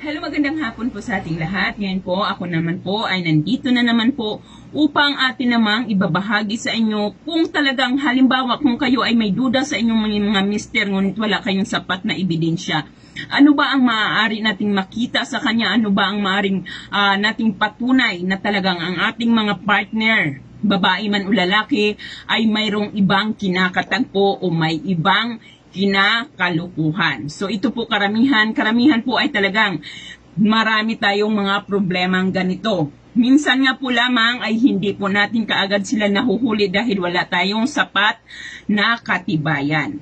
Hello, magandang hapon po sa ating lahat. Ngayon po, ako naman po ay nandito na naman po upang atin namang ibabahagi sa inyo kung talagang halimbawa kung kayo ay may duda sa inyong mga mister ngunit wala kayong sapat na ebidensya. Ano ba ang maaari nating makita sa kanya? Ano ba ang maaaring nating patunay na talagang ang ating mga partner, babae man o lalaki, ay mayroong ibang kinakatagpo o may ibang kinakalukuhan. So ito po karamihan po ay talagang marami tayong mga problemang ganito. Minsan nga po lamang ay hindi po natin kaagad sila nahuhuli dahil wala tayong sapat na katibayan.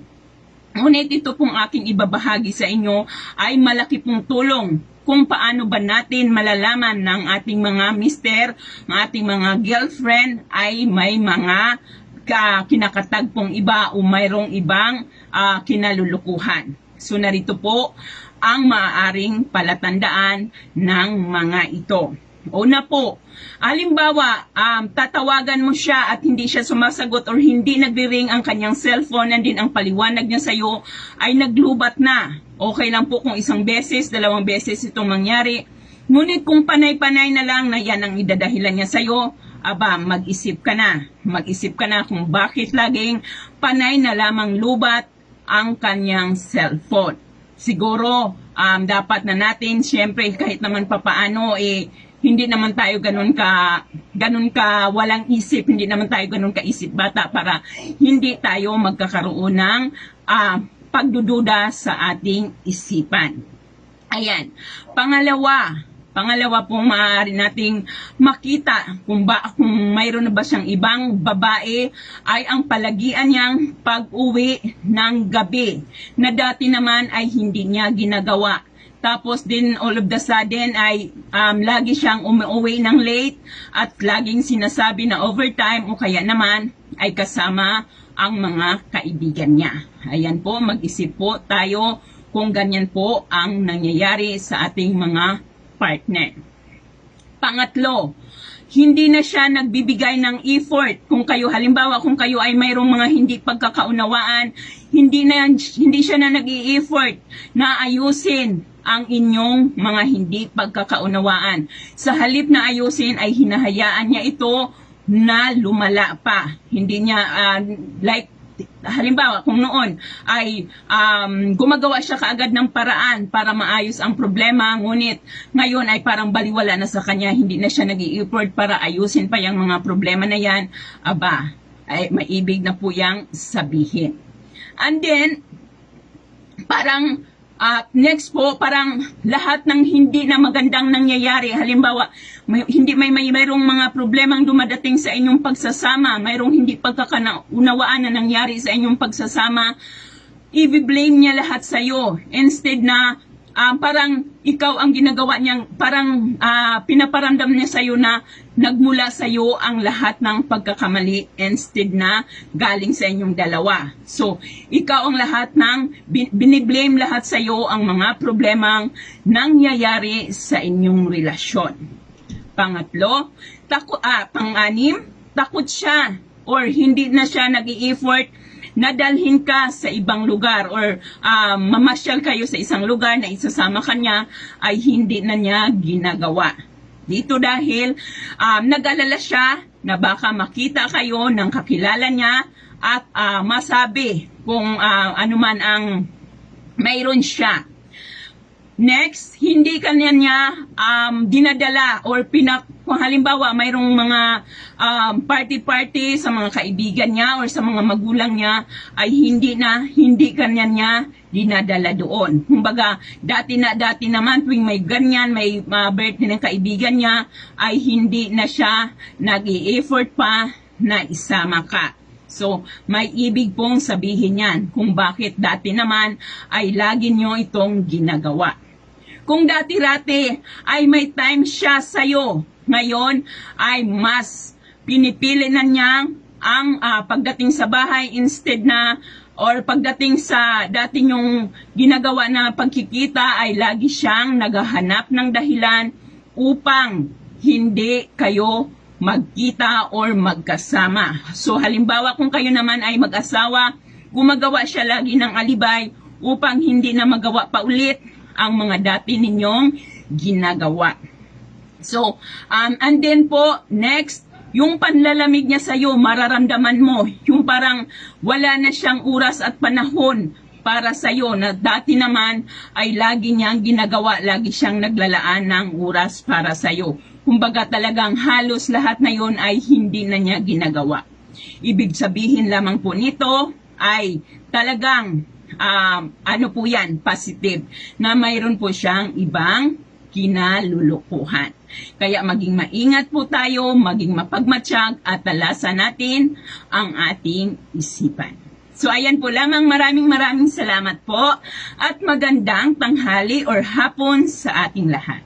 Ngunit ito pong aking ibabahagi sa inyo ay malaki pong tulong kung paano ba natin malalaman ng ating mga mister, ng ating mga girlfriend ay may mga kinakatagpong iba o mayroong ibang kinalulukuhan. So narito po ang maaaring palatandaan ng mga ito. Una po, halimbawa, tatawagan mo siya at hindi siya sumasagot or hindi nagre-ring ang kanyang cellphone, and din ang paliwanag niya sa iyo ay naglubat na. Okay lang po kung isang beses, dalawang beses itong mangyari. Ngunit kung panay-panay na lang na yan ang idadahilan niya sa iyo, mag-isip ka na. Mag-isip ka na kung bakit laging panay na lamang lubat ang kanyang cellphone. Siguro, dapat na natin, syempre, kahit naman papaano, hindi naman tayo ganun ka walang isip, hindi naman tayo ganun ka isip bata para hindi tayo magkakaroon ng pagdududa sa ating isipan. Ayan. Pangalawa pong maaari nating makita kung mayroon na ba siyang ibang babae ay ang palagian niyang pag-uwi ng gabi na dati naman ay hindi niya ginagawa. Tapos din all of the sudden ay lagi siyang umuwi ng late at laging sinasabi na overtime o kaya naman ay kasama ang mga kaibigan niya. Ayan po, mag-isip po tayo kung ganyan po ang nangyayari sa ating mga partner. Pangatlo, hindi na siya nagbibigay ng effort. Kung kayo, halimbawa, kung kayo ay mayroong mga hindi pagkakaunawaan, hindi siya na nag-i-effort na ayusin ang inyong mga hindi pagkakaunawaan. Sa halip na ayusin ay hinahayaan niya ito na lumala pa. Hindi niya, halimbawa, kung noon ay gumagawa siya kaagad ng paraan para maayos ang problema, ngunit ngayon ay parang baliwala na sa kanya, hindi na siya nag-i-effort para ayusin pa yung mga problema na yan, ay maibig na po yang sabihin. And then, parang next po, parang lahat ng hindi na magandang nangyayari. Halimbawa, mayroong mga problemang dumadating sa inyong pagsasama, mayroong hindi pagkakaunawaan na nangyari sa inyong pagsasama, i-blame niya lahat sa iyo. Instead na parang ikaw ang ginagawa niyang, parang pinaparamdam niya sa iyo na nagmula sa iyo ang lahat ng pagkakamali instead na galing sa inyong dalawa. So, ikaw ang lahat ng, biniblame lahat sa iyo ang mga problemang nangyayari sa inyong relasyon. Pangatlo, pang-anim, takot siya or hindi na siya nag-i-effort na dalhin ka sa ibang lugar or mamasyal kayo sa isang lugar na isasama kanya ay hindi na niya ginagawa. Dito dahil nag-alala siya na baka makita kayo ng kakilala niya at masabi kung ano man ang mayroon siya. Next, hindi kanya niya dinadala or kung halimbawa mayroong mga party-party sa mga kaibigan niya or sa mga magulang niya ay hindi kanya niya dinadala doon. Kumbaga, dati naman tuwing may ganyan, may birthday ng kaibigan niya ay hindi na siya nag-i-effort pa na isama ka. So, may ibig pong sabihin yan kung bakit dati naman ay lagi nyo itong ginagawa. Kung dati-rati ay may time siya sa'yo, ngayon ay mas pinipili na niya ang pagdating sa bahay instead na or pagdating sa dati niyong ginagawa na pagkikita ay lagi siyang naghahanap ng dahilan upang hindi kayo magkita or magkasama. So halimbawa kung kayo naman ay mag-asawa, gumagawa siya lagi ng alibay upang hindi na magawa pa ulit ang mga dati ninyong ginagawa. So, and then po, next, yung panlalamig niya sa'yo, mararamdaman mo, yung parang wala na siyang oras at panahon para sa'yo, na dati naman ay lagi niyang ginagawa, lagi siyang naglalaan ng oras para sa'yo. Kumbaga talagang halos lahat na yon ay hindi na niya ginagawa. Ibig sabihin lamang po nito ay talagang, ano po yan, positive, na mayroon po siyang ibang kinalulukuhan. Kaya maging maingat po tayo, maging mapagmatsyag at talasan natin ang ating isipan. So ayan po lamang, maraming salamat po at magandang tanghali or hapon sa ating lahat.